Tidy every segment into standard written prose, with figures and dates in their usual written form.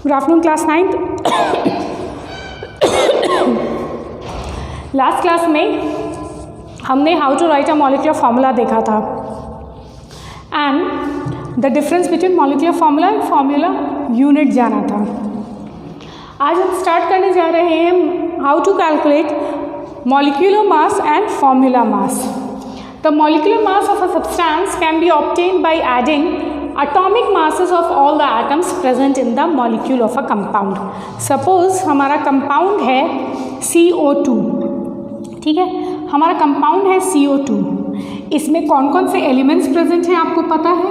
Good afternoon class 9th। Last class में हमने how to write a molecular formula देखा था and the difference between molecular formula and formula unit जाना था। आज हम स्टार्ट करने जा रहे हैं how to calculate molecular mass and formula mass. The molecular mass of a substance can be obtained by adding atomic masses of all the atoms present in the molecule of a compound। Suppose हमारा compound है CO2, ठीक है, हमारा compound है CO2। इसमें कौन कौन से एलिमेंट्स प्रेजेंट हैं आपको पता है,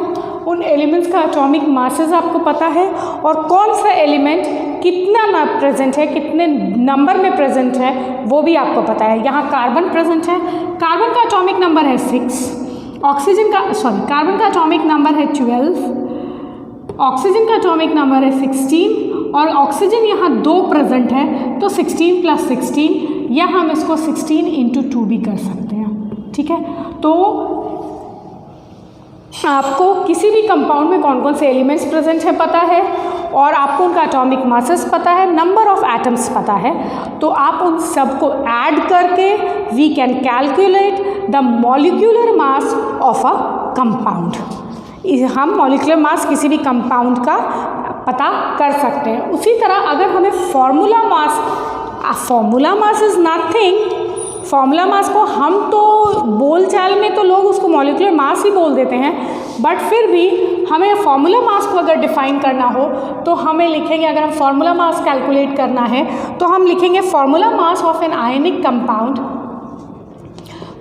उन एलिमेंट्स का एटॉमिक मासेस आपको पता है, और कौन सा एलिमेंट कितना प्रेजेंट है, कितने नंबर में प्रेजेंट है वो भी आपको पता है। यहाँ कार्बन प्रेजेंट है, कार्बन का एटॉमिक नंबर है 6, ऑक्सीजन का कार्बन का एटॉमिक नंबर है 12, ऑक्सीजन का एटॉमिक नंबर है 16 और ऑक्सीजन यहाँ 2 प्रेजेंट है तो 16 + 16, या हम इसको 16 × 2 भी कर सकते हैं, ठीक है। तो आपको किसी भी कंपाउंड में कौन कौन से एलिमेंट्स प्रेजेंट है पता है, और आपको उनका एटॉमिक मासेस पता है, नंबर ऑफ एटम्स पता है, तो आप उन सबको ऐड करके we can calculate the molecular mass of a compound. हम मॉलिक्यूलर मास किसी भी कंपाउंड का पता कर सकते हैं। उसी तरह अगर हमें formula mass is nothing, formula mass को हम तो बोलचाल में तो लोग उसको मॉलिक्यूलर मास ही बोल देते हैं, बट फिर भी हमें फार्मूला मास को अगर डिफाइन करना हो तो हमें लिखेंगे, अगर हम फार्मूला मास कैलकुलेट करना है तो हम लिखेंगे formula mass of an ionic compound,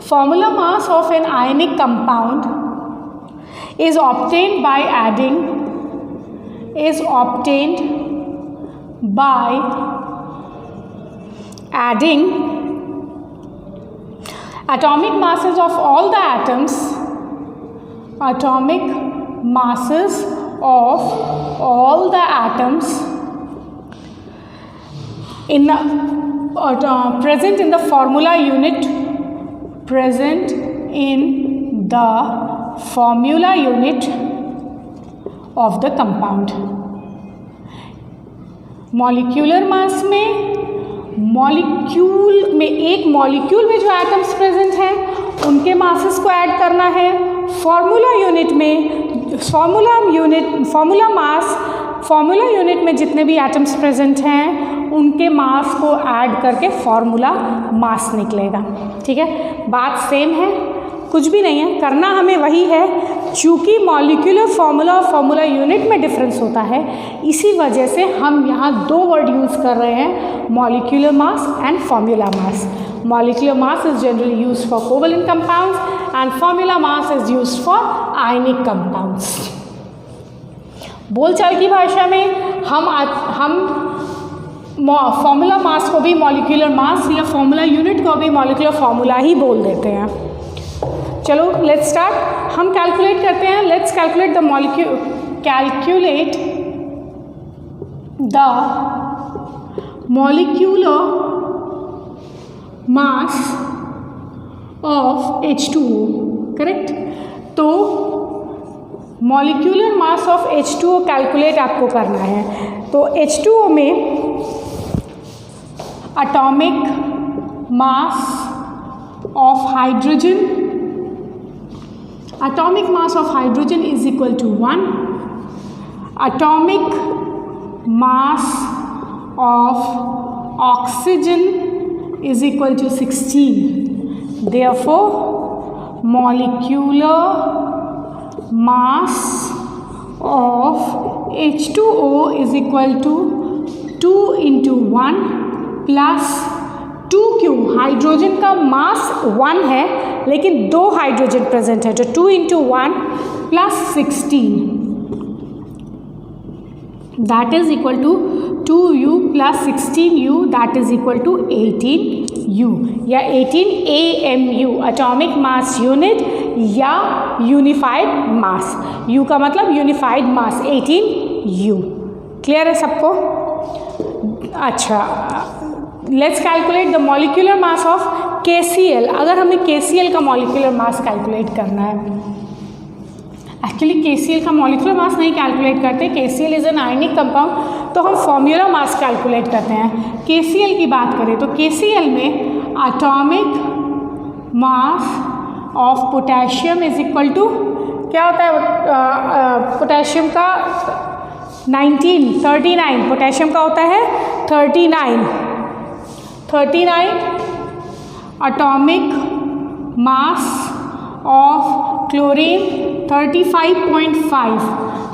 formula mass of an ionic compound is obtained by adding atomic masses of all the atoms, atomic masses of all the atoms in present in the formula unit, present in the formula unit of the compound। Molecular mass में molecule में एक molecule में जो atoms present हैं उनके masses को add करना है। फार्मूला यूनिट में फार्मूला यूनिट में जितने भी एटम्स प्रेजेंट हैं उनके मास को ऐड करके फार्मूला मास निकलेगा, ठीक है। बात सेम है, कुछ भी नहीं है, करना हमें वही है। चूँकि मॉलिक्यूलर फार्मूला और फार्मूला यूनिट में डिफरेंस होता है, इसी वजह से हम यहाँ 2 वर्ड यूज़ कर रहे हैं, molecular mass and formula mass. Molecular mass is generally used for covalent compounds and formula mass is used for ionic compounds. बोलचाल की भाषा में हम फार्मूला मास को भी मॉलिक्यूलर मास या फार्मूला यूनिट को भी मॉलिक्यूलर फार्मूला ही बोल देते हैं। चलो लेट्स स्टार्ट, हम कैलकुलेट करते हैं। Let's calculate the molecular mass of H2O, correct. तो molecular mass of H2O calculate आपको करना है। तो H2O में atomic mass of hydrogen, atomic mass of hydrogen is equal to 1, atomic mass of oxygen is equal to 16. Therefore molecular mass of H2O is equal to 2 × 1 plus 2 क्यों, hydrogen का मास 1 है लेकिन 2 hydrogen present है, तो 2 × 1 + 16 that is equal to 2U + 16U that is equal to 18U या 18 AMU, atomic mass unit या unified mass. U का मतलब यूनिफाइड मास 18U। क्लियर है सबको? अच्छा, let's calculate the molecular mass of KCl। अगर हमें KCl का मॉलिक्यूलर मास कैलकुलेट करना है एक्चुअली KCl का मॉलिक्यूलर मास नहीं कैलकुलेट करते, KCl is an ionic compound, तो हम फॉर्मूला मास कैलकुलेट करते हैं। KCl की बात करें तो KCl में atomic mass of potassium is equal to क्या होता है, पोटेशियम का 39, पोटेशियम का होता है 39 atomic mass of chlorine 35.5।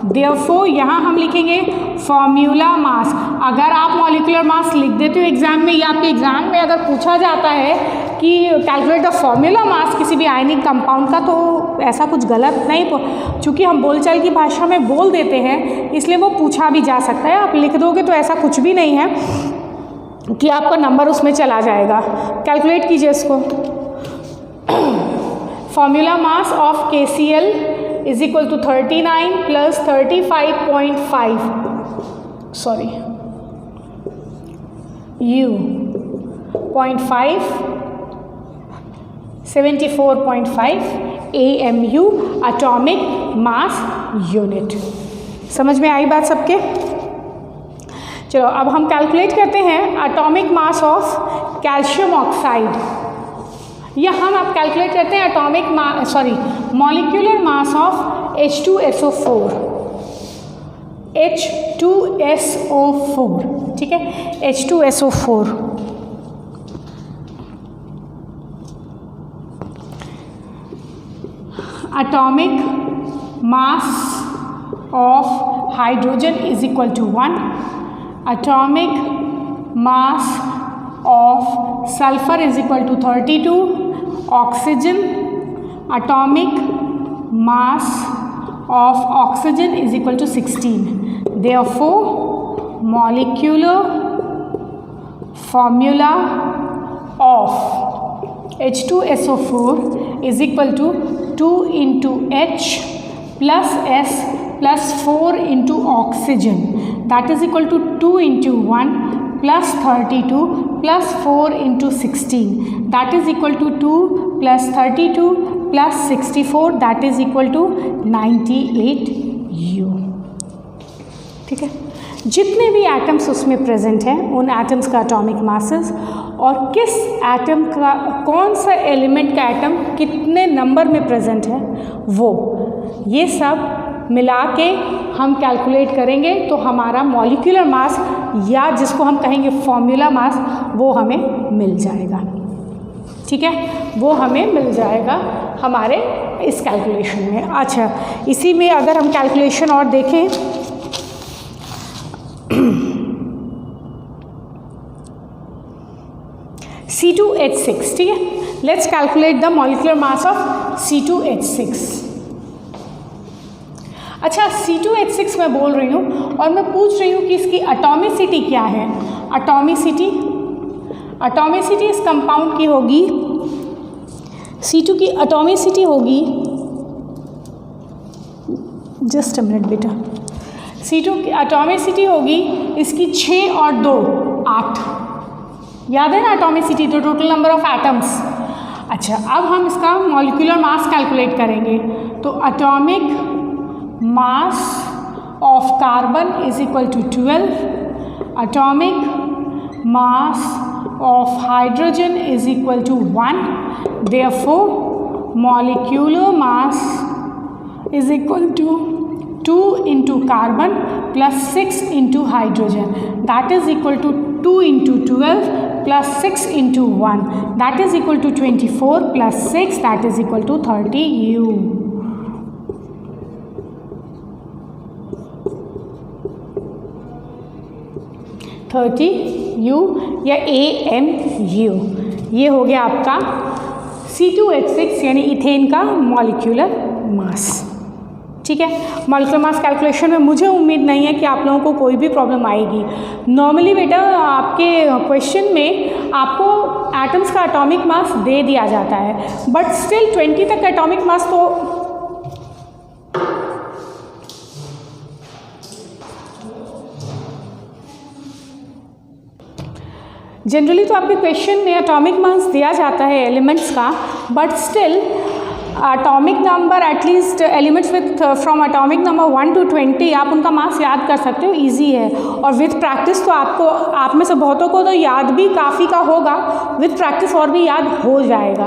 Therefore यहाँ हम लिखेंगे फॉर्मूला मास। अगर आप मॉलिक्यूलर मास लिख देते हो एग्जाम में, या आपके एग्जाम में अगर पूछा जाता है कि कैलकुलेट द फॉर्मूला मास किसी भी आयनिक कंपाउंड का, तो ऐसा कुछ गलत नहीं, चूँकि हम बोलचाल की भाषा में बोल देते हैं इसलिए वो पूछा भी जा सकता है। आप लिख दोगे तो ऐसा कुछ भी नहीं है कि आपका नंबर उसमें चला जाएगा। कैलकुलेट कीजिए इसको। Formula mass of KCl is equal to 39 plus 35.5 U 0.5 74.5 AMU atomic mass unit. समझ में आई बात सबके? चलो अब हम कैलकुलेट करते हैं atomic mass of calcium oxide, या हम अब कैलकुलेट करते हैं मॉलिक्यूलर मास ऑफ H2SO4, ठीक है, H2SO4। Atomic mass of hydrogen is equal to 1, atomic mass of sulphur is equal to 32, oxygen atomic mass of oxygen is equal to 16। Therefore molecular formula of H2SO4 is equal to 2 into H plus S plus 4 into oxygen, that is equal to 2 into 1 plus 32 plus 4 into 16, that is equal to 2 plus 32 plus 64, that is equal to 98 U। ठीक है, जितने भी atoms उसमें present हैं उन atoms का atomic masses और किस एटम का कौन सा एलिमेंट का एटम कितने नंबर में प्रेजेंट है वो, ये सब मिला के हम कैलकुलेट करेंगे तो हमारा मॉलिक्यूलर मास या जिसको हम कहेंगे फॉर्मूला मास वो हमें मिल जाएगा। ठीक है, वो हमें मिल जाएगा हमारे इस कैलकुलेशन में। अच्छा, इसी में अगर हम कैलकुलेशन और देखें C2H6, ठीक है, let's calculate the molecular mass of C2H6। अच्छा, C2H6 मैं बोल रही हूँ और मैं पूछ रही हूँ कि इसकी एटॉमिसिटी क्या है। एटॉमिसिटी इस कंपाउंड की होगी, C2 की एटॉमिसिटी होगी, जस्ट अ मिनट बेटा, C2 की एटॉमिसिटी होगी इसकी 6 और 2 8, याद है ना एटॉमिसिटी, तो टोटल नंबर ऑफ एटम्स। अच्छा, अब हम इसका मॉलिक्यूलर मास कैलकुलेट करेंगे तो atomic mass of carbon is equal to 12, atomic mass of hydrogen is equal to 1, therefore molecular mass is equal to 2 into carbon plus 6 into hydrogen, that is equal to 2 into 12 plus 6 into 1, that is equal to 24 plus 6, that is equal to 30 U। U या AMU, ये हो गया आपका C2H6 यानी ethane का molecular mass. ठीक है, molecular mass calculation में मुझे उम्मीद नहीं है कि आप लोगों को कोई भी प्रॉब्लम आएगी। नॉर्मली बेटा आपके क्वेश्चन में आपको एटम्स का एटॉमिक मास दे दिया जाता है, बट स्टिल 20 तक एटॉमिक मास तो जनरली तो आपके क्वेश्चन में एटॉमिक मास दिया जाता है एलिमेंट्स का, but still atomic number at least elements with from atomic number 1 to 20 आप उनका मास याद कर सकते हो, इजी है। और विथ प्रैक्टिस तो आपको, आप में से बहुतों को तो याद भी काफ़ी का होगा, विथ प्रैक्टिस और भी याद हो जाएगा।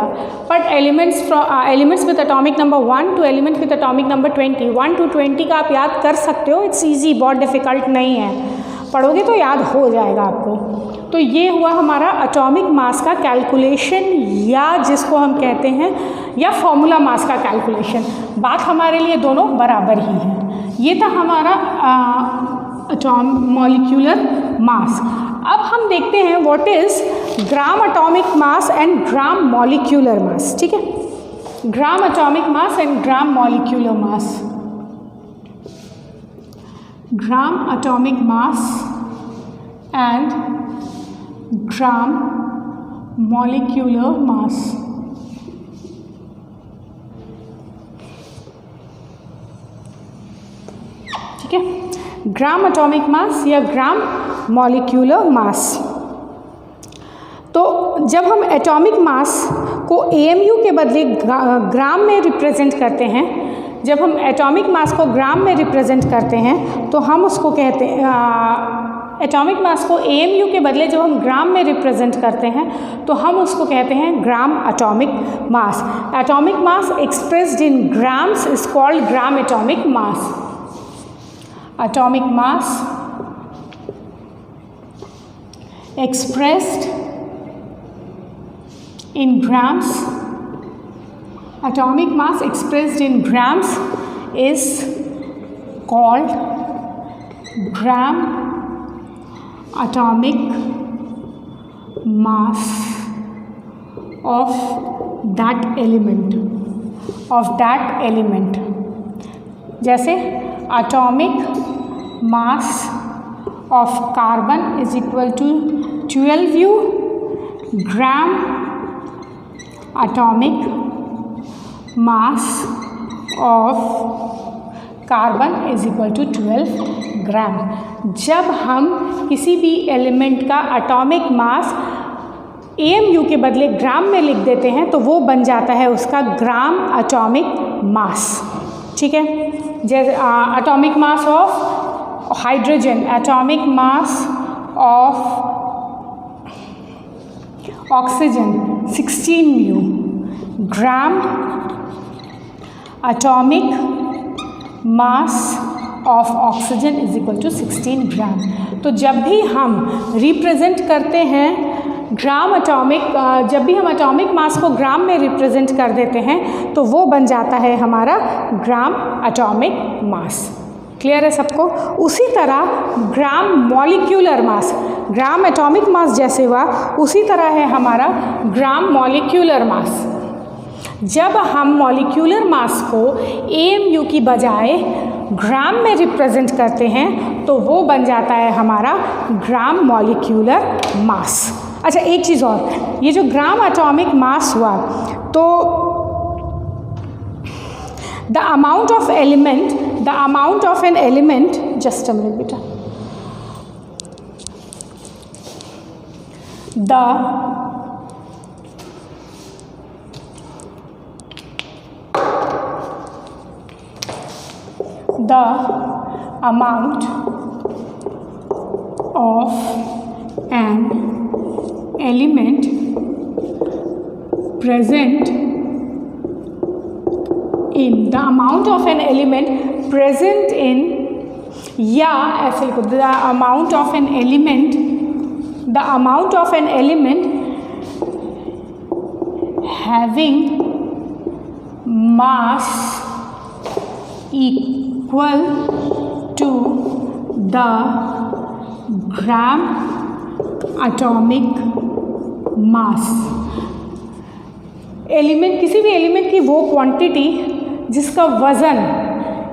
But elements with atomic number 1 to element with atomic number 20, 1 to 20 का आप याद कर सकते हो, इट्स ईजी, बहुत डिफ़िकल्ट नहीं है, पढ़ोगे तो याद हो जाएगा आपको। तो ये हुआ हमारा एटॉमिक मास का कैलकुलेशन, या जिसको हम कहते हैं या फॉर्मूला मास का कैलकुलेशन। बात हमारे लिए दोनों बराबर ही है। ये था हमारा मॉलिक्यूलर मास। अब हम देखते हैं what is gram atomic mass and gram molecular मास। ठीक है, ग्राम atomic mass and gram molecular mass. Gram atomic mass and gram molecular mass। ठीक है, ग्राम एटॉमिक मास या ग्राम मॉलिक्यूलर मास। तो जब हम एटॉमिक मास को AMU के बदले ग्राम में रिप्रेजेंट करते हैं, जब हम एटॉमिक मास को ग्राम में रिप्रेजेंट करते हैं तो हम उसको कहते हैं, एटॉमिक मास को AMU के बदले जब हम ग्राम में रिप्रेजेंट करते हैं तो हम उसको कहते हैं ग्राम atomic mass. Atomic mass expressed in grams is called gram atomic mass. Atomic mass expressed in grams, atomic mass expressed in grams is called gram atomic mass of that element। जैसे atomic mass of carbon is equal to 12U, gram atomic mass of carbon is equal to 12 gram. जब हम किसी भी element का atomic mass AMU के बदले ग्राम में लिख देते हैं तो वो बन जाता है उसका ग्राम एटॉमिक मास। ठीक है, जैसे atomic mass of hydrogen, atomic mass of oxygen 16U, gram atomic mass of oxygen is equal to 16 gram. तो जब भी हम रिप्रेजेंट करते हैं ग्राम एटॉमिक, जब भी हम एटॉमिक मास को ग्राम में रिप्रेजेंट कर देते हैं तो वो बन जाता है हमारा ग्राम एटॉमिक मास। क्लियर है सबको? उसी तरह ग्राम मॉलिक्यूलर मास, ग्राम एटॉमिक मास जैसे हुआ उसी तरह है हमारा ग्राम मॉलिक्यूलर मास। जब हम मॉलिक्यूलर मास को AMU की बजाय ग्राम में रिप्रेजेंट करते हैं तो वो बन जाता है हमारा ग्राम मॉलिक्यूलर मास। अच्छा, एक चीज़ और, ये जो ग्राम एटॉमिक मास हुआ तो the amount of an element, just a minute बेटा, the amount of an element present in, the amount of an element present in, या ऐसे लिखो, the amount of an element having mass equal to the gram atomic mass। Element, किसी भी element की वो quantity जिसका वज़न,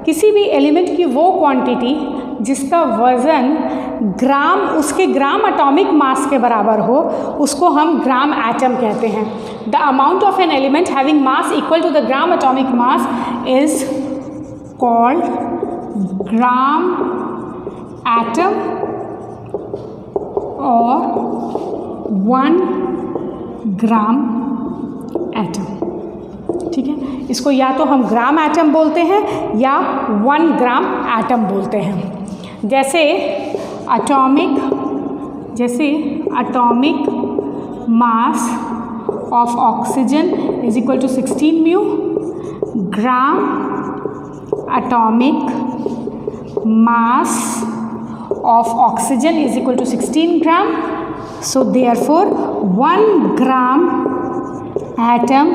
किसी भी एलिमेंट की वो क्वांटिटी जिसका वज़न ग्राम, उसके ग्राम एटॉमिक मास के बराबर हो, उसको हम ग्राम एटम कहते हैं। The amount of an element having mass equal to the gram atomic mass is called gram atom or 1 gram atom। ठीक है, इसको या तो हम ग्राम एटम बोलते हैं या 1 ग्राम एटम बोलते हैं। जैसे atomic mass of oxygen is equal to 16 mu, gram atomic mass of oxygen is equal to 16 gram. So therefore 1 gram atom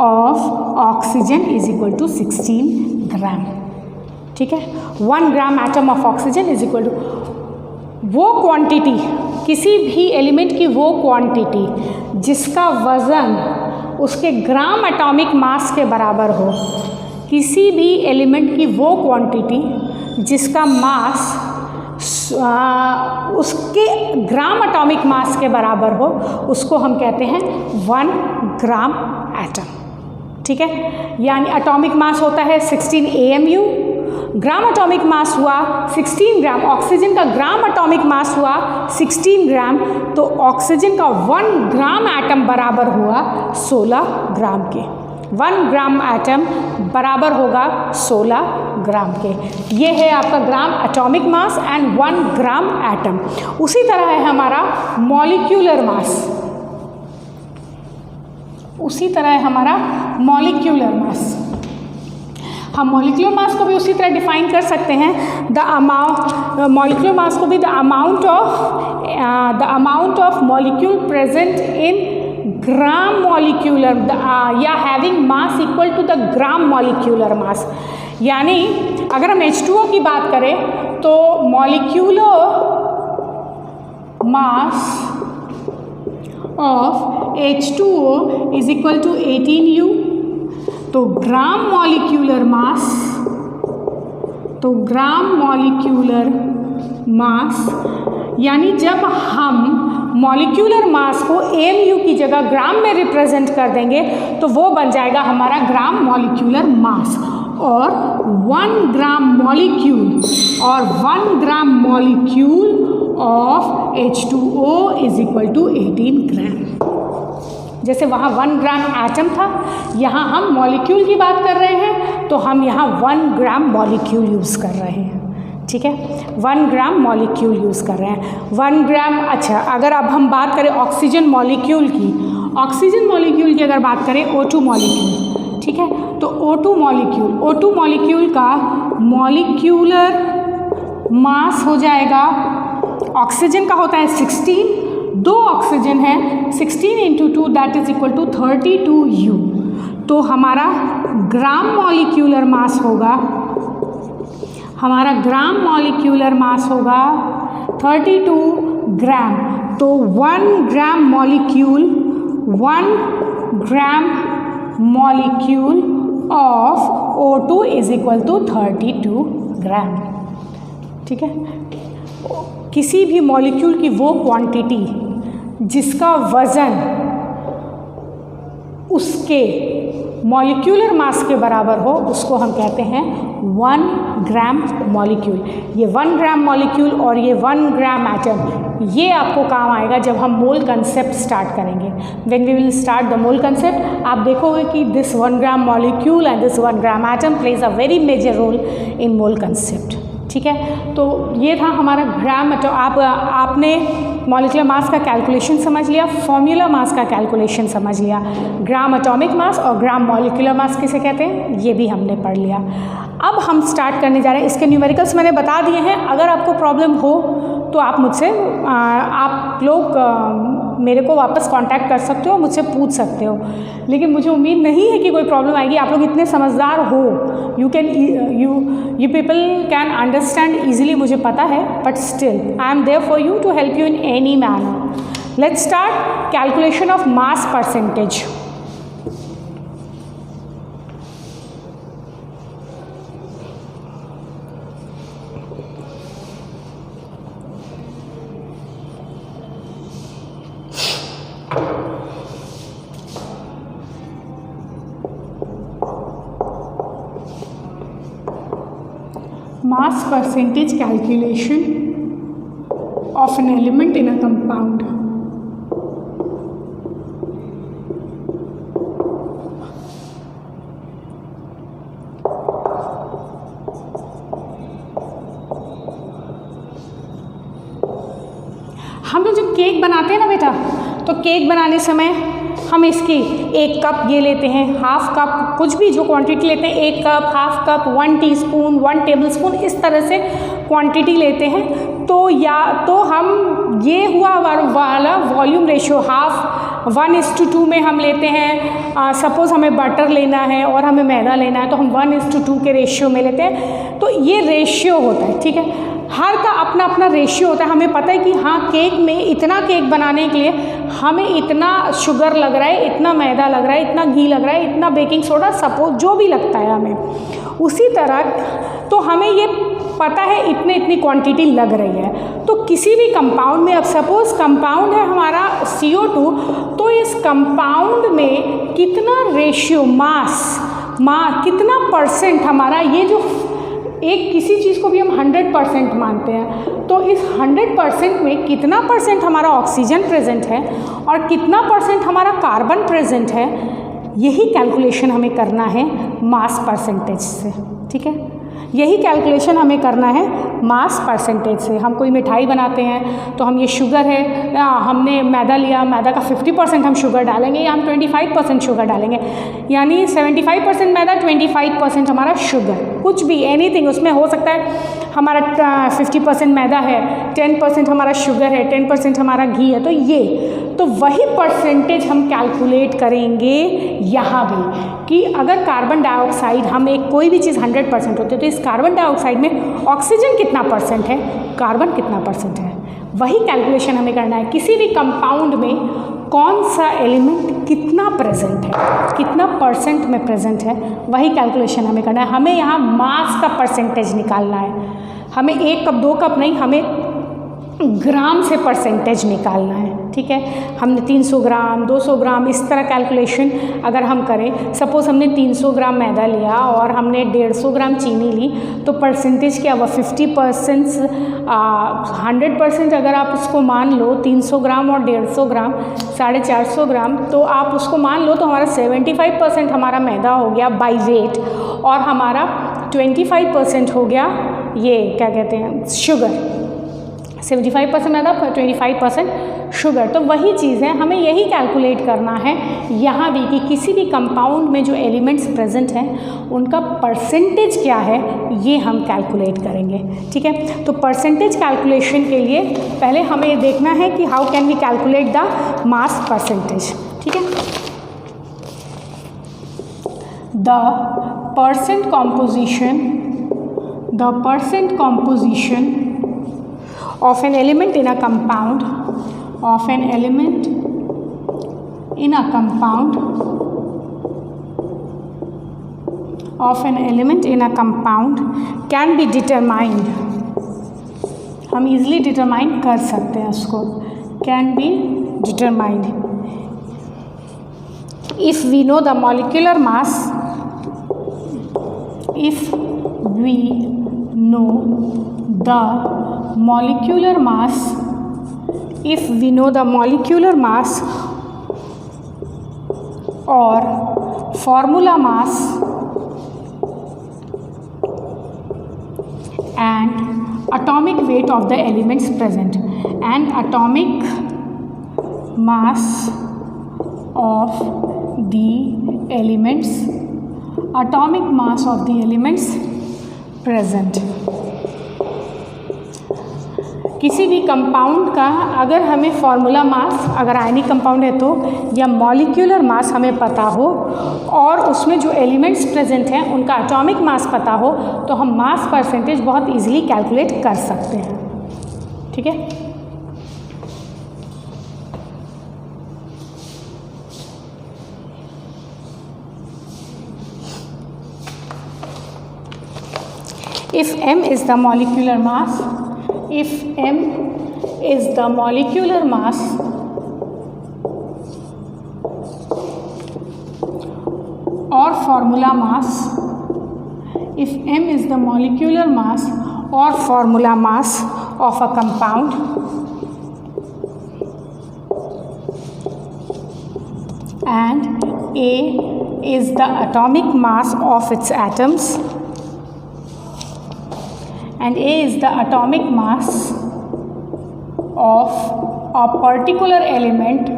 of oxygen is equal to 16 gram. ठीक है, 1 gram atom of oxygen is equal to वो quantity, किसी भी element की वो quantity जिसका वज़न उसके ग्राम एटॉमिक मास के बराबर हो, किसी भी एलिमेंट की वो क्वांटिटी जिसका मास उसके ग्राम एटॉमिक मास के बराबर हो, उसको हम कहते हैं 1 ग्राम एटम। ठीक है, यानी एटॉमिक मास होता है 16 AMU, ग्राम एटॉमिक मास हुआ 16 ग्राम, ऑक्सीजन का ग्राम एटॉमिक मास हुआ 16 ग्राम, तो ऑक्सीजन का 1 ग्राम एटम बराबर हुआ 16 ग्राम के। 1 ग्राम एटम बराबर होगा 16 ग्राम के। ये है आपका ग्राम atomic mass and 1 gram atom. उसी तरह है हमारा मॉलिक्यूलर मास, हम मॉलिक्यूलर मास को भी उसी तरह डिफाइन कर सकते हैं। मॉलिक्यूलर मास को भी the amount of molecule present in gram molecular या having mass equal to the gram molecular mass. यानी अगर हम H2O की बात करें तो molecular mass of H2O is equal to 18U, तो ग्राम मॉलिक्यूलर मास यानी जब हम मॉलिक्यूलर मास को AMU की जगह ग्राम में रिप्रेजेंट कर देंगे तो वो बन जाएगा हमारा ग्राम मॉलिक्यूलर मास। और 1 gram molecule of H2O is equal to 18 gram. जैसे वहाँ 1 ग्राम एटम था, यहाँ हम मॉलिक्यूल की बात कर रहे हैं तो हम यहाँ 1 ग्राम मॉलिक्यूल यूज़ कर रहे हैं। ठीक है, 1 ग्राम मॉलिक्यूल यूज़ कर रहे हैं। 1 ग्राम, अच्छा अगर अब हम बात करें ऑक्सीजन मॉलिक्यूल की अगर बात करें O2 मॉलिक्यूल, ठीक है, तो O2 मॉलिक्यूल का मॉलिक्यूलर मास हो जाएगा, ऑक्सीजन का होता है 16, 2 ऑक्सीजन है, 16 into 2 that is equal to 32U। तो हमारा ग्राम मॉलिक्यूलर मास होगा 32 ग्राम। तो 1 gram molecule of O2 is equal to 32 gram. ठीक है, किसी भी मॉलिक्यूल की वो क्वांटिटी जिसका वज़न उसके मॉलिक्यूलर मास के बराबर हो, उसको हम कहते हैं 1 ग्राम मॉलिक्यूल। ये 1 ग्राम मॉलिक्यूल और ये 1 ग्राम एटम, ये आपको काम आएगा जब हम मोल कंसेप्ट स्टार्ट करेंगे। When we will start the mole concept, आप देखोगे कि this 1 gram molecule and this 1 gram atom plays a very major role in mole concept. ठीक है, तो ये था हमारा ग्राम एटम। आपने मॉलिक्यूलर मास का कैलकुलेशन समझ लिया, फॉर्मूला मास का कैलकुलेशन समझ लिया, ग्राम एटॉमिक मास और ग्राम मॉलिक्यूलर मास किसे कहते हैं ये भी हमने पढ़ लिया। अब हम स्टार्ट करने जा रहे हैं, इसके न्यूमेरिकल्स मैंने बता दिए हैं। अगर आपको प्रॉब्लम हो तो आप मुझसे आप लोग मेरे को वापस कांटेक्ट कर सकते हो, मुझसे पूछ सकते हो, लेकिन मुझे उम्मीद नहीं है कि कोई प्रॉब्लम आएगी। आप लोग इतने समझदार हो, you people can understand easily, मुझे पता है, but still I am there for you to help you in any manner. Let's start calculation of mass percentage. Mass percentage calculation of an element in a compound. हम लोग जब cake बनाते हैं ना बेटा, तो केक बनाने समय हम इसकी 1 कप ये लेते हैं, हाफ कप, कुछ भी जो क्वांटिटी लेते हैं, 1 cup, half cup, 1 teaspoon, 1 tablespoon, इस तरह से क्वांटिटी लेते हैं। तो या तो हम ये हुआ वाला वॉल्यूम रेशियो हाफ 1:2 में हम लेते हैं। सपोज़ हमें बटर लेना है और हमें मैदा लेना है, तो हम 1:2 के रेशियो में लेते हैं। तो ये रेशियो होता है, ठीक है। हर का अपना अपना रेशियो होता है। हमें पता है कि हाँ, केक में इतना केक बनाने के लिए हमें इतना शुगर लग रहा है, इतना मैदा लग रहा है, इतना घी लग रहा है, इतना बेकिंग सोडा, सपोज जो भी लगता है हमें, उसी तरह तो हमें ये पता है इतनी क्वांटिटी लग रही है। तो किसी भी कंपाउंड में, अब सपोज़ कंपाउंड है हमारा CO2, तो इस कंपाउंड में कितना रेशियो मास कितना परसेंट हमारा, ये जो एक किसी चीज़ को भी हम 100% मानते हैं, तो इस 100% में कितना परसेंट हमारा ऑक्सीजन प्रेजेंट है और कितना परसेंट हमारा कार्बन प्रेजेंट है, यही कैलकुलेशन हमें करना है मास परसेंटेज से, ठीक है। यही कैलकुलेशन हमें करना है मास परसेंटेज से। हम कोई मिठाई बनाते हैं तो हम ये शुगर है, हमने मैदा लिया, मैदा का 50% हम शुगर डालेंगे या हम 25% शुगर डालेंगे, यानी 75% मैदा, 25% हमारा शुगर, कुछ भी एनीथिंग उसमें हो सकता है। हमारा 50% मैदा है, 10% हमारा शुगर है, 10% हमारा घी है, तो वही परसेंटेज हम कैलकुलेट करेंगे यहाँ भी, कि अगर कार्बन डाइऑक्साइड, हम एक कोई भी चीज़ 100% होती है, तो इस कार्बन डाइऑक्साइड में ऑक्सीजन कितना परसेंट है, कार्बन कितना परसेंट है, वही कैलकुलेशन हमें करना है। किसी भी कंपाउंड में कौन सा एलिमेंट कितना प्रेजेंट है, कितना परसेंट में प्रेजेंट है, वही कैलकुलेशन हमें करना है। हमें यहाँ मास का परसेंटेज निकालना है। हमें 1 कप 2 कप नहीं, हमें ग्राम से परसेंटेज निकालना है, ठीक है। हमने 300 ग्राम, 200 ग्राम, इस तरह कैलकुलेशन अगर हम करें, सपोज़ हमने 300 ग्राम मैदा लिया और हमने 150 ग्राम चीनी ली, तो परसेंटेज क्या हुआ, 50%, 100% अगर आप उसको मान लो, 300 ग्राम और 150 ग्राम, 450 ग्राम, तो आप उसको मान लो, तो हमारा 75% हमारा मैदा हो गया बाई वेट, और हमारा 25% हो गया ये क्या कहते हैं, शुगर। 75% मैदा, 25% शुगर। तो वही चीज़ है, हमें यही कैलकुलेट करना है यहाँ भी, कि किसी भी कंपाउंड में जो एलिमेंट्स प्रेजेंट हैं उनका परसेंटेज क्या है, ये हम कैलकुलेट करेंगे, ठीक है। तो परसेंटेज कैलकुलेशन के लिए पहले हमें देखना है कि how can we calculate the mass percentage, ठीक है। The percent composition of an element in a compound, can be determined, हम easily determine कर सकते हैं उसको, can be determined if we know the molecular mass, if we know the molecular mass or formula mass and atomic weight of the elements present, and atomic mass of the elements present। किसी भी compound का अगर हमें formula mass, अगर ionic compound है तो, या molecular mass हमें पता हो, और उसमें जो एलिमेंट्स प्रेजेंट हैं उनका एटॉमिक मास पता हो, तो हम मास परसेंटेज बहुत इजीली कैलकुलेट कर सकते हैं, ठीक है। If m is the molecular mass, or formula mass, if m is the molecular mass or formula mass of a compound, and A is the atomic mass of its atoms, and A is the atomic mass of a particular element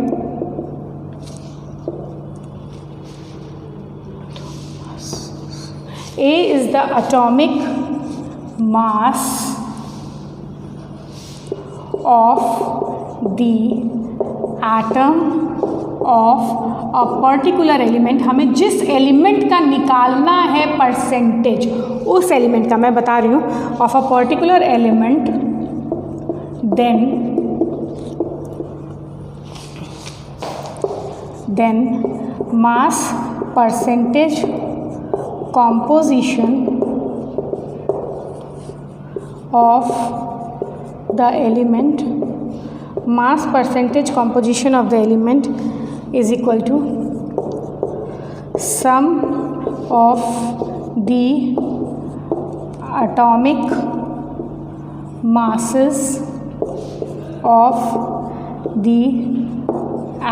A is the atomic mass of the atom of a particular element। हमें जिस element का निकालना है percentage, उस element का मैं बता रही हूँ, of a particular element, then mass percentage composition of the element, mass percentage composition of the element is equal to sum of the atomic masses of the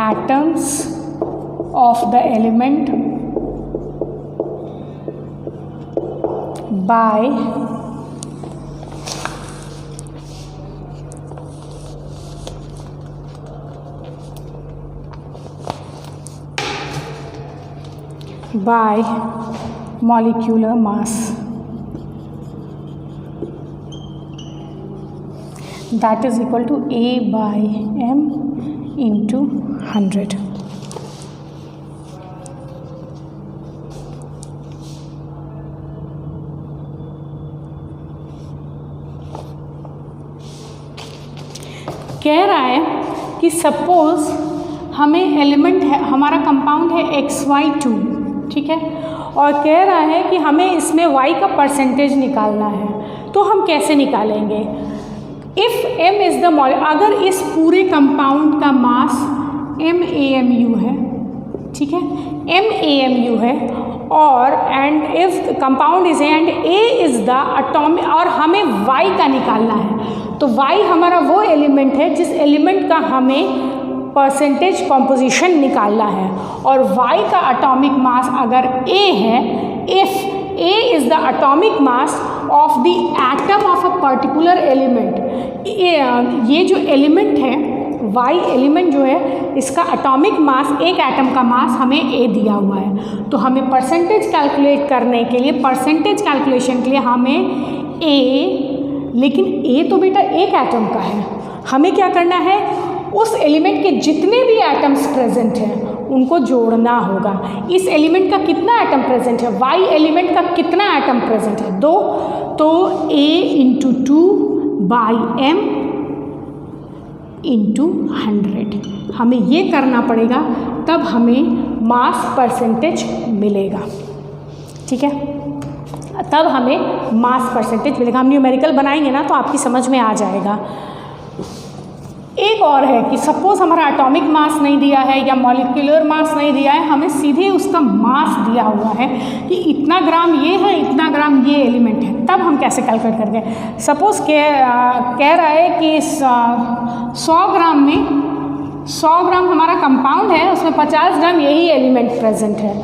atoms of the element by molecular mass, that is equal to A by M into 100। कह रहा है कि suppose हमें element है, हमारा compound है XY2, ठीक है, और कह रहा है कि हमें इसमें Y का परसेंटेज निकालना है। तो हम कैसे निकालेंगे? इफ़ M इज़ द अगर इस पूरे कंपाउंड का मास MAMU है, ठीक है, MAMU है, और and if compound is and A is the atomic, और हमें Y का निकालना है, तो Y हमारा वो एलिमेंट है जिस एलिमेंट का हमें परसेंटेज कॉम्पोजिशन निकालना है, और Y का एटॉमिक मास अगर A है, if A is the atomic mass of the atom of a particular element, ये जो एलिमेंट है Y एलिमेंट जो है, इसका एटॉमिक मास, एक एटम का मास हमें A दिया हुआ है। तो हमें परसेंटेज कैलकुलेट करने के लिए, परसेंटेज कैलकुलेशन के लिए हमें A, लेकिन A तो बेटा एक एटम का है, हमें क्या करना है, उस एलिमेंट के जितने भी एटम्स प्रेजेंट हैं उनको जोड़ना होगा। इस एलिमेंट का कितना एटम प्रेजेंट है, Y एलिमेंट का कितना एटम प्रेजेंट है, 2, तो A into 2 by M into 100, हमें ये करना पड़ेगा, तब हमें मास परसेंटेज मिलेगा, ठीक है, तब हमें मास परसेंटेज मिलेगा। हम न्यूमेरिकल बनाएंगे ना तो आपकी समझ में आ जाएगा। एक और है कि सपोज हमारा एटॉमिक मास नहीं दिया है या मॉलिक्यूलर मास नहीं दिया है, हमें सीधे उसका मास दिया हुआ है कि इतना ग्राम ये है, इतना ग्राम ये एलिमेंट है, तब हम कैसे कैलकुलेट करेंगे? सपोज कह रहा है कि 100 ग्राम में 100 ग्राम हमारा कंपाउंड है, उसमें 50 ग्राम यही एलिमेंट प्रेजेंट है,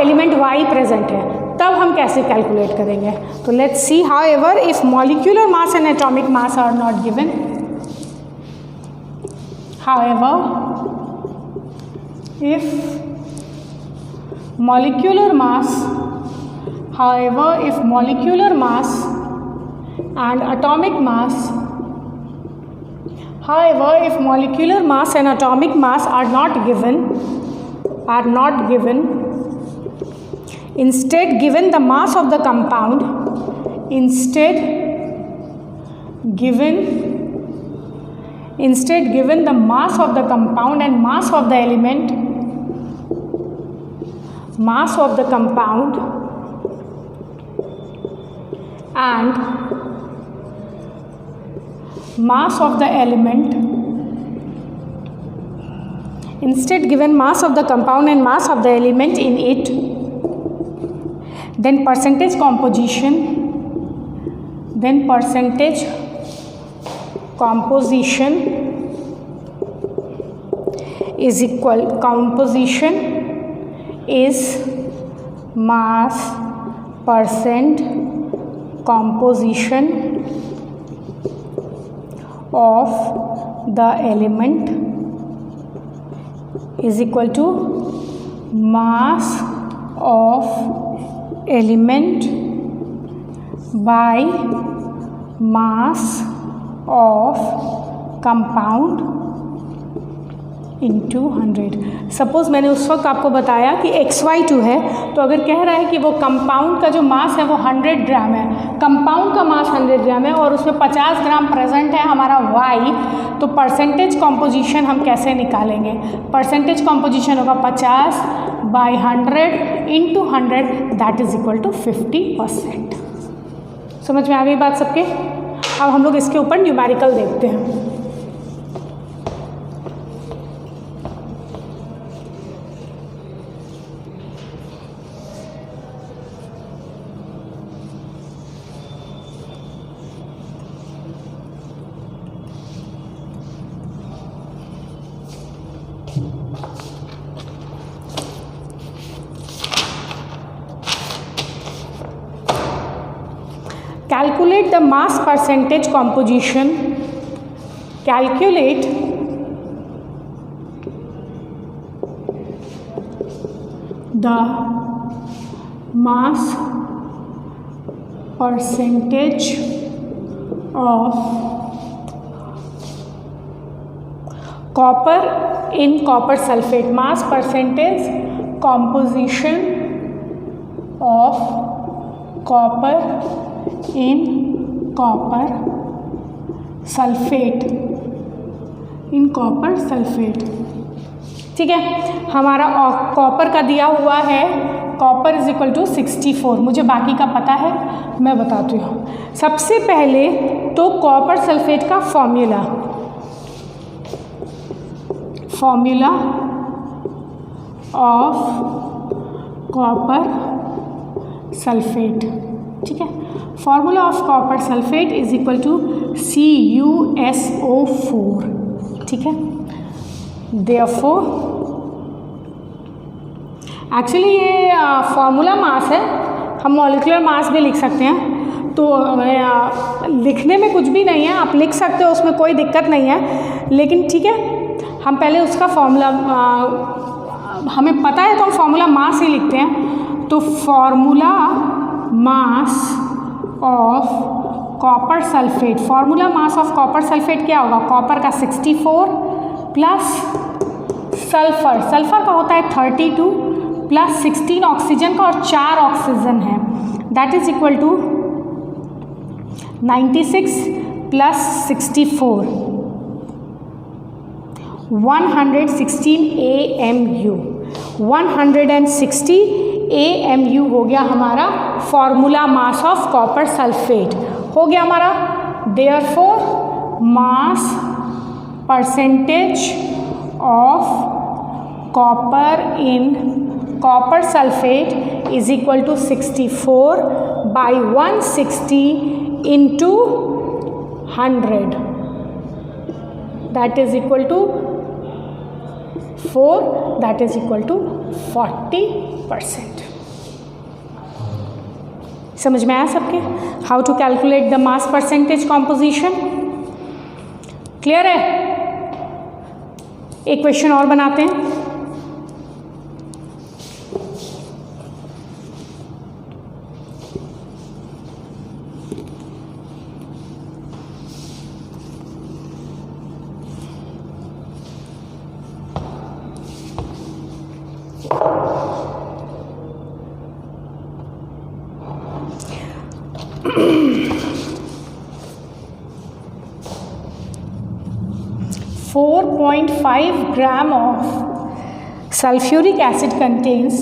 एलिमेंट Y प्रेजेंट है, तब हम कैसे कैलकुलेट करेंगे? तो let's see. However if molecular mass and atomic mass are not given, however if molecular mass and atomic mass are not given, instead given the mass of the compound, instead given the mass of the compound and mass of the element, mass of the compound and mass of the element, instead given mass of the compound and mass of the element in it, then percentage composition is equal, composition is mass percent composition of the element is equal to mass of element by mass of compound into 100। Suppose मैंने उस वक्त आपको बताया कि XY2 है, तो अगर कह रहा है कि वो कंपाउंड का जो मास है वो 100 ग्राम है, कंपाउंड का मास 100 ग्राम है और उसमें 50 ग्राम प्रेजेंट है हमारा Y, तो परसेंटेज कॉम्पोजिशन हम कैसे निकालेंगे? परसेंटेज कॉम्पोजिशन होगा 50 by 100 into 100, that is equal to 50%। समझ में आ गई बात सबके? अब हम लोग इसके ऊपर न्यूमेरिकल देखते हैं। Calculate the mass percentage composition. Calculate the mass percentage of copper in copper sulfate. Mass percentage composition of copper in copper sulfate, in copper sulfate। ठीक है, हमारा कॉपर का दिया हुआ है, कॉपर इज इक्वल टू 64। मुझे बाकी का पता है, मैं बताती हूँ। सबसे पहले तो कॉपर सल्फेट का फॉर्मूला ऑफ कॉपर सल्फेट, ठीक है। Formula of copper sulphate is equal to CuSO4, ठीक है। देयरफॉर एक्चुअली ये फॉर्मूला मास है, हम मॉलिक्यूलर मास भी लिख सकते हैं, तो लिखने में कुछ भी नहीं है, आप लिख सकते हो, उसमें कोई दिक्कत नहीं है। लेकिन ठीक है, हम पहले उसका फॉर्मूला हमें पता है तो हम फॉर्मूला मास ही लिखते हैं। तो formula mass of copper sulphate, formula mass of copper sulphate क्या होगा? कॉपर का 64 प्लस सल्फर, सल्फर का होता है 32 प्लस 16 ऑक्सीजन का और 4 ऑक्सीजन है, that is equal to 96 plus 64 116 AMU, 160 AMU हो गया हमारा formula mass of copper sulphate, हो गया हमारा। Therefore mass percentage of copper in copper sulphate is equal to 64 by 160 into 100, that is equal to 4, that is equal to 40%। समझ में आया सबके? How to calculate the mass percentage composition? Clear है? एक question और बनाते हैं। .5 gram of sulfuric acid contains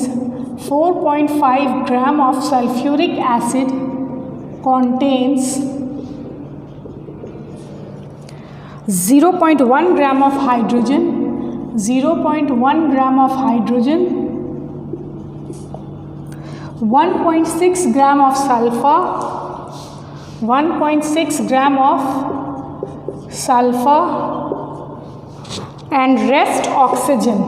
4.5 gram of sulfuric acid contains 0.1 gram of hydrogen, 0.1 gram of hydrogen, 1.6 gram of sulfur, 1.6 gram of sulfur and rest oxygen,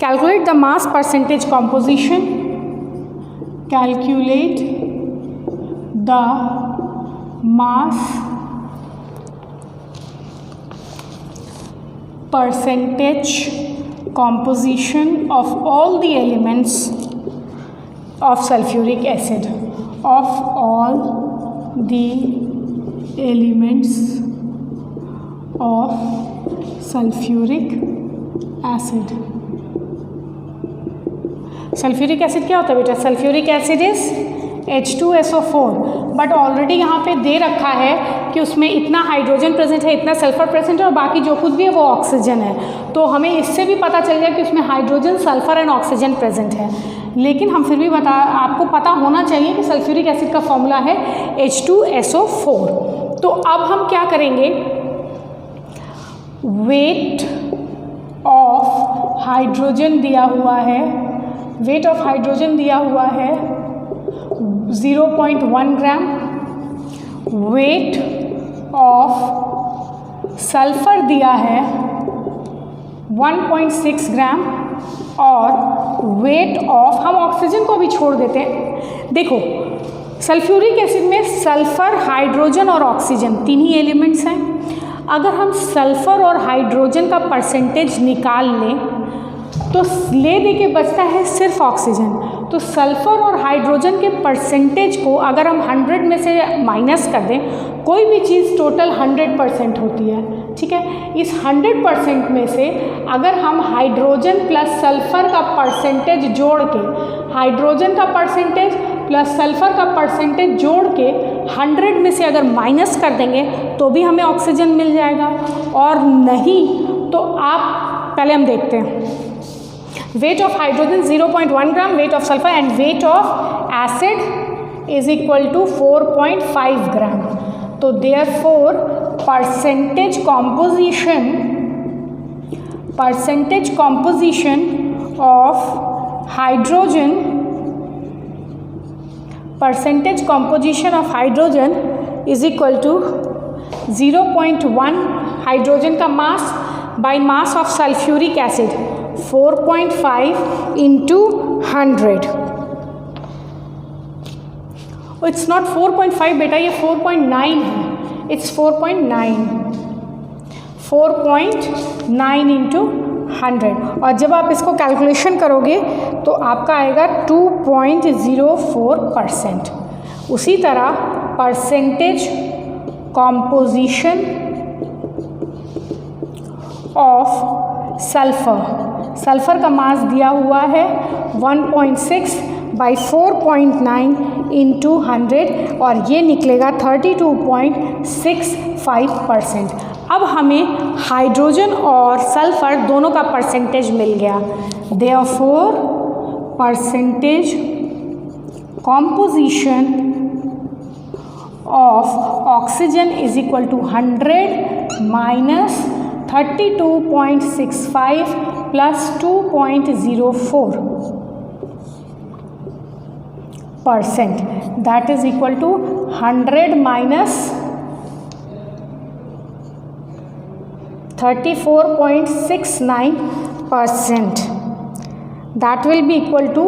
Calculate the mass percentage composition. Calculate the mass percentage composition of all the elements of sulfuric acid, of all the elements of sulfuric acid. Sulphuric acid क्या होता है बेटा? Sulphuric acid is H2SO4, but already यहाँ पे दे रखा है कि उसमें इतना हाइड्रोजन प्रेजेंट है, इतना सल्फर प्रेजेंट है और बाकी जो कुछ भी है वो ऑक्सीजन है। तो हमें इससे भी पता चल गया कि उसमें hydrogen, sulphur and oxygen present है। लेकिन हम फिर भी आपको पता होना चाहिए कि सल्फ्यूरिक एसिड का फॉर्मूला है H2SO4। तो अब हम क्या करेंगे, वेट ऑफ हाइड्रोजन दिया हुआ है, वेट ऑफ हाइड्रोजन दिया हुआ है 0.1 ग्राम, वेट ऑफ सल्फर दिया है 1.6 ग्राम और वेट ऑफ, हम ऑक्सीजन को भी छोड़ देते हैं। देखो सल्फ्यूरिक एसिड में सल्फर, हाइड्रोजन और ऑक्सीजन तीन ही एलिमेंट्स हैं। अगर हम सल्फर और हाइड्रोजन का परसेंटेज निकाल लें तो ले दे के बचता है सिर्फ ऑक्सीजन। तो सल्फर और हाइड्रोजन के परसेंटेज को अगर हम 100 में से माइनस कर दें, कोई भी चीज़ टोटल 100% होती है, ठीक है। इस 100% में से अगर हम हाइड्रोजन प्लस सल्फर का परसेंटेज जोड़ के, हाइड्रोजन का परसेंटेज प्लस सल्फर का परसेंटेज जोड़ के 100 में से अगर माइनस कर देंगे तो भी हमें ऑक्सीजन मिल जाएगा, और नहीं तो आप पहले हम देखते हैं वेट ऑफ हाइड्रोजन 0.1 ग्राम, weight of sulphur and weight of acid is equal to 4.5 ग्राम। तो therefore percentage composition of hydrogen, percentage composition of hydrogen is equal to 0.1 hydrogen का mass by mass of sulphuric acid 4.5 into 100। It's not 4.5 बेटा, ये 4.9 है, it's 4.9 into 100। और जब आप इसको कैलकुलेशन करोगे तो आपका आएगा 2.04%। उसी तरह परसेंटेज कॉम्पोजिशन ऑफ सल्फर का मास दिया हुआ है 1.6 बाई 4.9 इंटू 100 और ये निकलेगा 32.65%। अब हमें हाइड्रोजन और सल्फर दोनों का परसेंटेज मिल गया। Therefore percentage composition of oxygen is equal to 100 minus 32.65 plus 2.04%, that is equal to 100 minus 34.69%, that will be equal to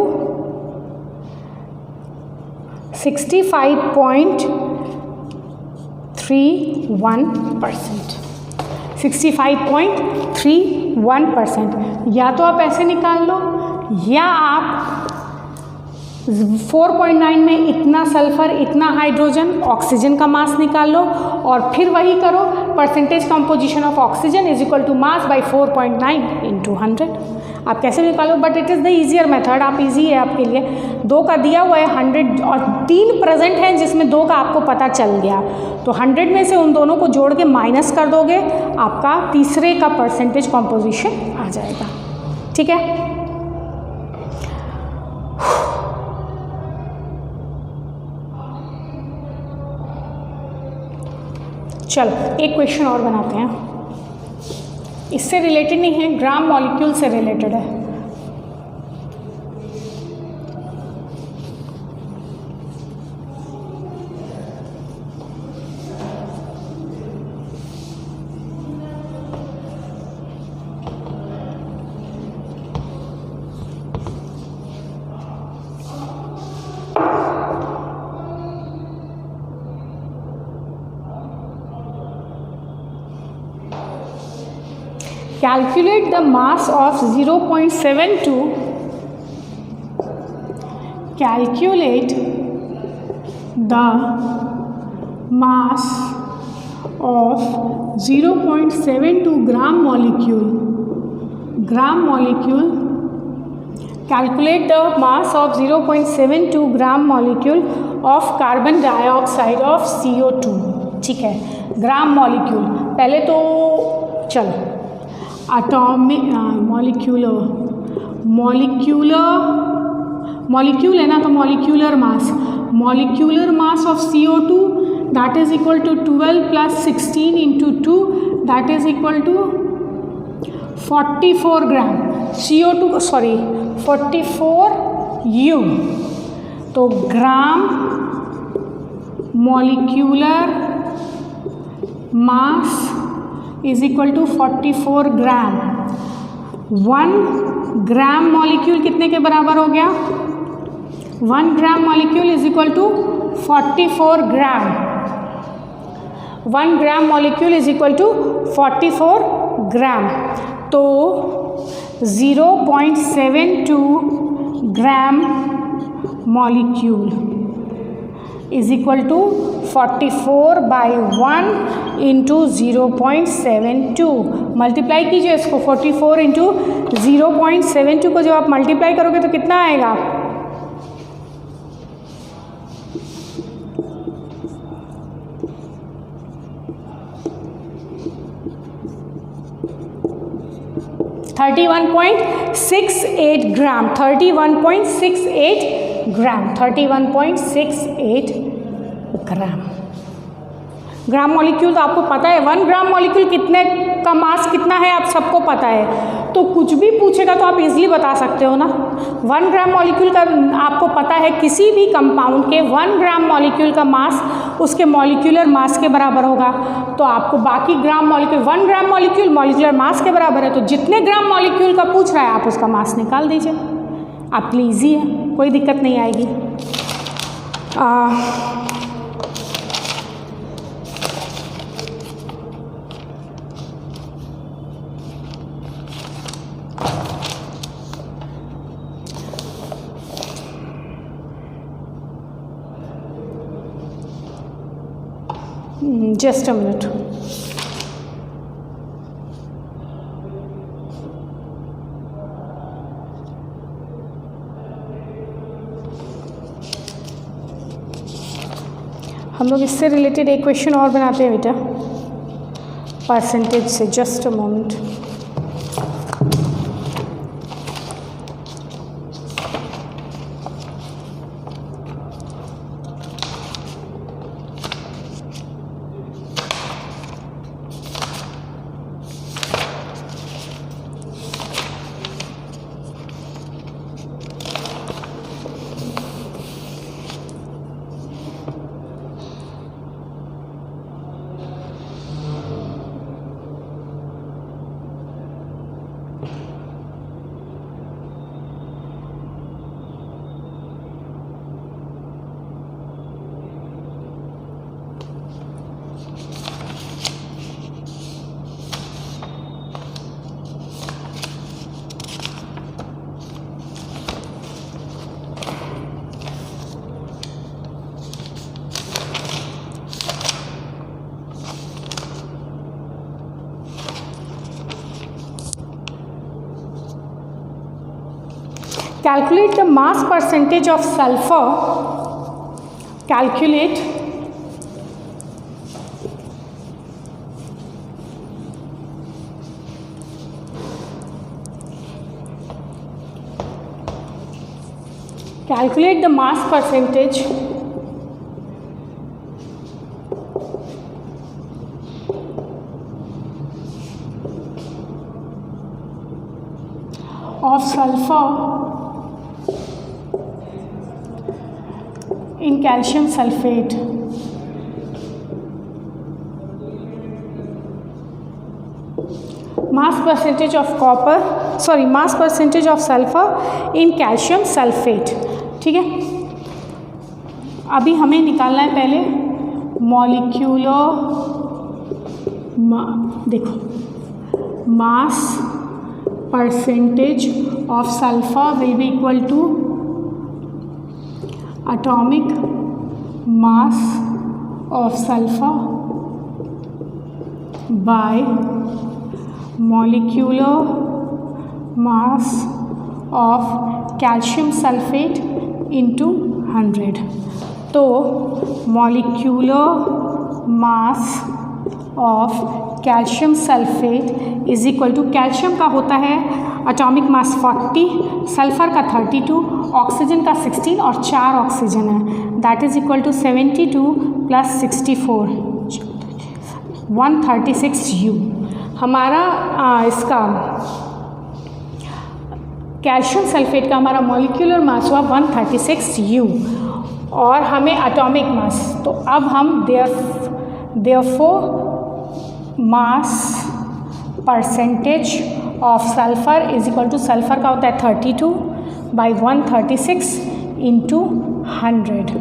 65.31%। 65.31%। या तो आप ऐसे निकाल लो, या आप 4.9 में इतना सल्फर, इतना हाइड्रोजन, ऑक्सीजन का मास निकाल लो और फिर वही करो, percentage composition of oxygen is equal to mass by 4.9 into 100। आप कैसे निकालो, but it is the easier method. आप इजी है आपके लिए। 2 का दिया हुआ है 100 और 3 प्रेजेंट हैं जिसमें 2 का आपको पता चल गया, तो 100 में से उन दोनों को जोड़ के माइनस कर दोगे, आपका तीसरे का परसेंटेज कॉम्पोजिशन आ जाएगा। ठीक है, चलो एक क्वेश्चन और बनाते हैं। इससे रिलेटेड नहीं है, ग्राम मॉलिक्यूल से रिलेटेड है। Calculate the mass of 0.72. Calculate the mass of 0.72 gram molecule. Calculate the mass of 0.72 gram molecule of carbon dioxide of CO2. ठीक है, ग्राम मॉलिक्यूल. पहले तो चलो एटॉमिक मॉलिक्यूल है ना, तो molecular mass of CO2 that is equal to 12 + 16 × 2 that is equal to 44 gram. CO2 44 U. तो gram molecular mass is equal to 44 gram. 1 gram molecule कितने के बराबर हो गया? 1 gram molecule is equal to 44 gram. 1 gram molecule is equal to 44 gram. तो 0.72 gram molecule is equal to 44/1 into 0.72. Multiply कीजिए इसको. 44 into 0.72 को जब आप मल्टीप्लाई करोगे तो कितना आएगा? (31.68 ग्राम. 31.68 ग्राम. ग्राम मॉलिक्यूल तो आपको पता है. 1 ग्राम मॉलिक्यूल कितने का मास कितना है आप सबको पता है. तो कुछ भी पूछेगा तो आप इजीली बता सकते हो ना. 1 ग्राम मॉलिक्यूल का आपको पता है. किसी भी कंपाउंड के 1 ग्राम मॉलिक्यूल का मास उसके मॉलिक्यूलर मास के बराबर होगा. तो आपको बाकी gram molecule 1 gram molecule molecular mass के बराबर है. तो जितने ग्राम मॉलिक्यूल का पूछ रहा है आप उसका मास निकाल दीजिए. आपके लिए ईजी है, कोई दिक्कत नहीं आएगी. Just a minute. हम लोग इससे रिलेटेड एक क्वेश्चन और बनाते हैं बेटा, परसेंटेज से. Just a moment. Calculate the mass percentage of sulfur. Calculate the mass percentage of sulfur in calcium sulfate. Mass percentage of mass percentage of sulfur in calcium sulfate. ठीक है, अभी हमें निकालना है पहले मॉलिक्यूलर देखो mass percentage of sulfur will be equal to atomic mass of sulfur by molecular mass of calcium sulfate into 100। तो molecular mass of calcium sulphate is equal to, calcium का होता है एटॉमिक मास 40, सल्फर का 32, oxygen का 16 और 4 oxygen है, that is equal to 72 plus 64 136 U। हमारा इसका कैल्शियम सल्फेट का हमारा मॉलिक्यूलर मास हुआ 136 U और हमें एटॉमिक मास, तो अब हम therefore mass percentage of sulphur is equal to, sulphur का होता है 32 बाई 136 इंटू 100।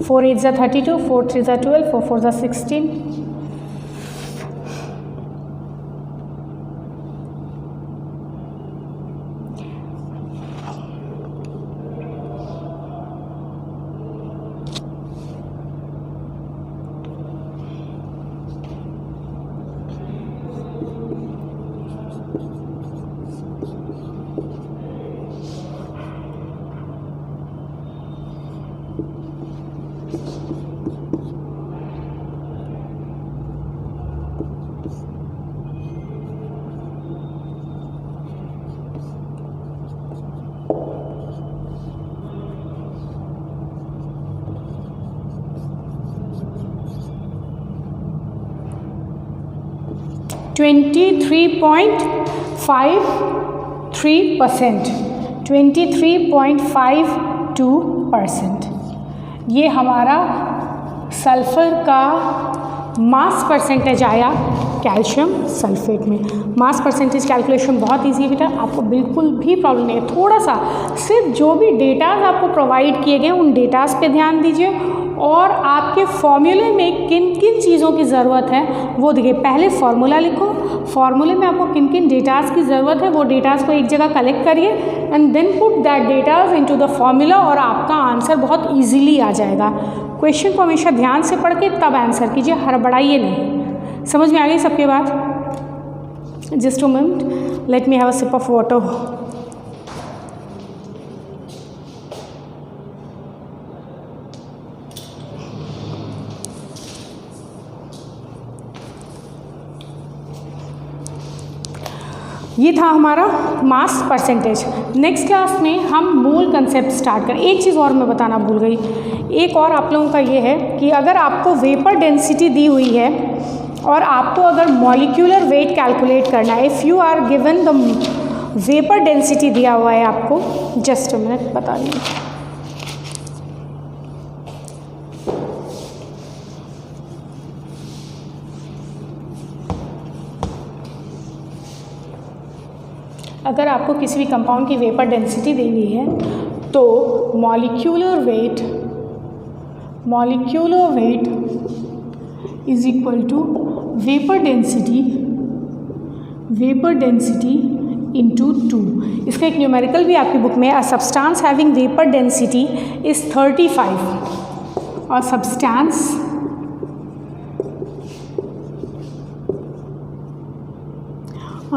4 8 ज़ा 32, 4 3 ज़ा 12, 4 4 ज़ा 16। %, 23.52%। ये हमारा सल्फ़र का मास परसेंटेज आया कैल्शियम सल्फेट में। मास परसेंटेज कैलकुलेशन बहुत इजी है बेटा, आपको बिल्कुल भी प्रॉब्लम नहीं है। थोड़ा सा सिर्फ जो भी डेटाज आपको प्रोवाइड किए गए उन डेटाज पे ध्यान दीजिए और आपके फॉर्मूले में किन किन चीज़ों की ज़रूरत है वो देखिए। पहले फार्मूला लिखो, फार्मूले में आपको किन किन डेटाज की ज़रूरत है वो डेटाज को एक जगह कलेक्ट करिए and then put that datas into the formula और आपका आंसर बहुत ईजीली आ जाएगा। क्वेश्चन को हमेशा ध्यान से पढ़ के तब आंसर कीजिए, हड़बड़ाइए नहीं। समझ में आ गई सबके बात? Just a minute, let me have a sip of water. ये था हमारा मास परसेंटेज। नेक्स्ट क्लास में हम मोल कंसेप्ट स्टार्ट करें। एक चीज़ और मैं बताना भूल गई, एक और आप लोगों का ये है कि अगर आपको वेपर डेंसिटी दी हुई है और आपको अगर मॉलिक्यूलर वेट कैलकुलेट करना है, if you are given the vapour density दिया हुआ है आपको, जस्ट अ मिनट बता रही हूँ। अगर आपको किसी भी कंपाउंड की वेपर डेंसिटी दी हुई है तो molecular weight is equal to vapour density into 2। इसका एक न्यूमेरिकल भी आपकी बुक में, a substance having vapour density is 35 और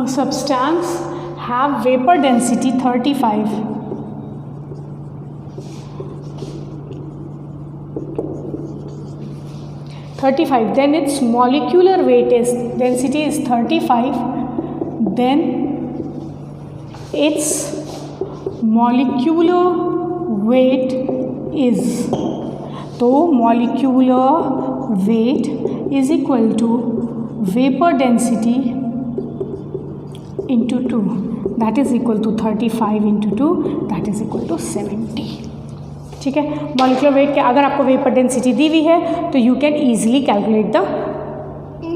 substance have vapor density 35, then its molecular weight is density is 35, then its molecular weight is, तो molecular weight is equal to vapor density into 2, that is equal to 35 into 2, that is equal to 70। ठीक है, molecular weight के अगर आपको vapour density दी हुई है तो you can easily calculate the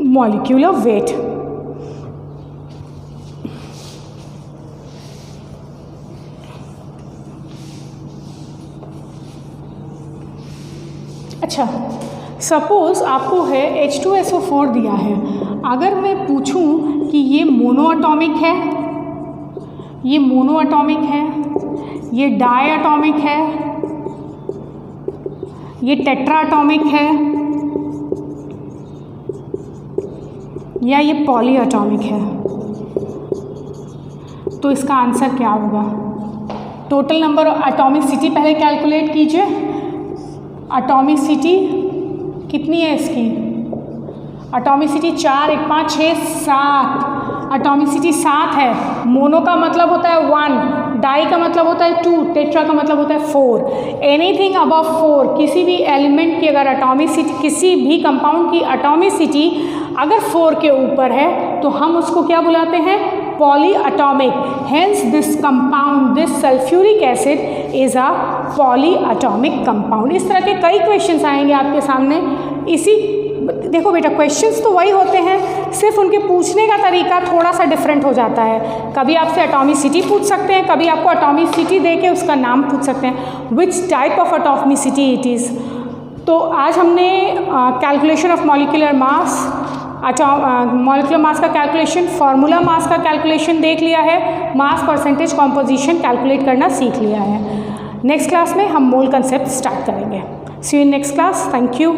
molecular weight. अच्छा, सपोज आपको है H2SO4 दिया है, अगर मैं पूछूं कि ये मोनोएटॉमिक है, ये मोनोएटॉमिक है, ये डायएटॉमिक है, ये टेट्राएटॉमिक है, या ये पॉलीएटॉमिक है, तो इसका आंसर क्या होगा? टोटल नंबर ऑफ एटॉमिसिटी पहले कैलकुलेट कीजिए। एटॉमिसिटी कितनी है इसकी? एटॉमिसिटी 4, 1, 5, 6, 7। एटॉमिसिटी 7 है। मोनो का मतलब होता है 1, डाई का मतलब होता है 2, टेट्रा का मतलब होता है 4। एनीथिंग अबव 4, किसी भी एलिमेंट की अगर एटॉमिसिटी, किसी भी कंपाउंड की एटॉमिसिटी अगर 4 के ऊपर है तो हम उसको क्या बुलाते हैं? Polyatomic. Hence this compound, this sulphuric acid is a polyatomic compound. इस तरह के कई क्वेश्चंस आएंगे आपके सामने। इसी देखो बेटा, क्वेश्चंस तो वही होते हैं, सिर्फ उनके पूछने का तरीका थोड़ा सा डिफरेंट हो जाता है। कभी आपसे एटॉमिसिटी पूछ सकते हैं, कभी आपको एटॉमिसिटी दे के उसका नाम पूछ सकते हैं, which type of atomicity it is. तो आज हमने calculation of molecular mass, molecular mass का कैलकुलेशन, फार्मूला मास का कैलकुलेशन देख लिया है, मास परसेंटेज कॉम्पोजिशन कैलकुलेट करना सीख लिया है। नेक्स्ट क्लास में हम मोल कंसेप्ट स्टार्ट करेंगे। See you in next class. Thank you.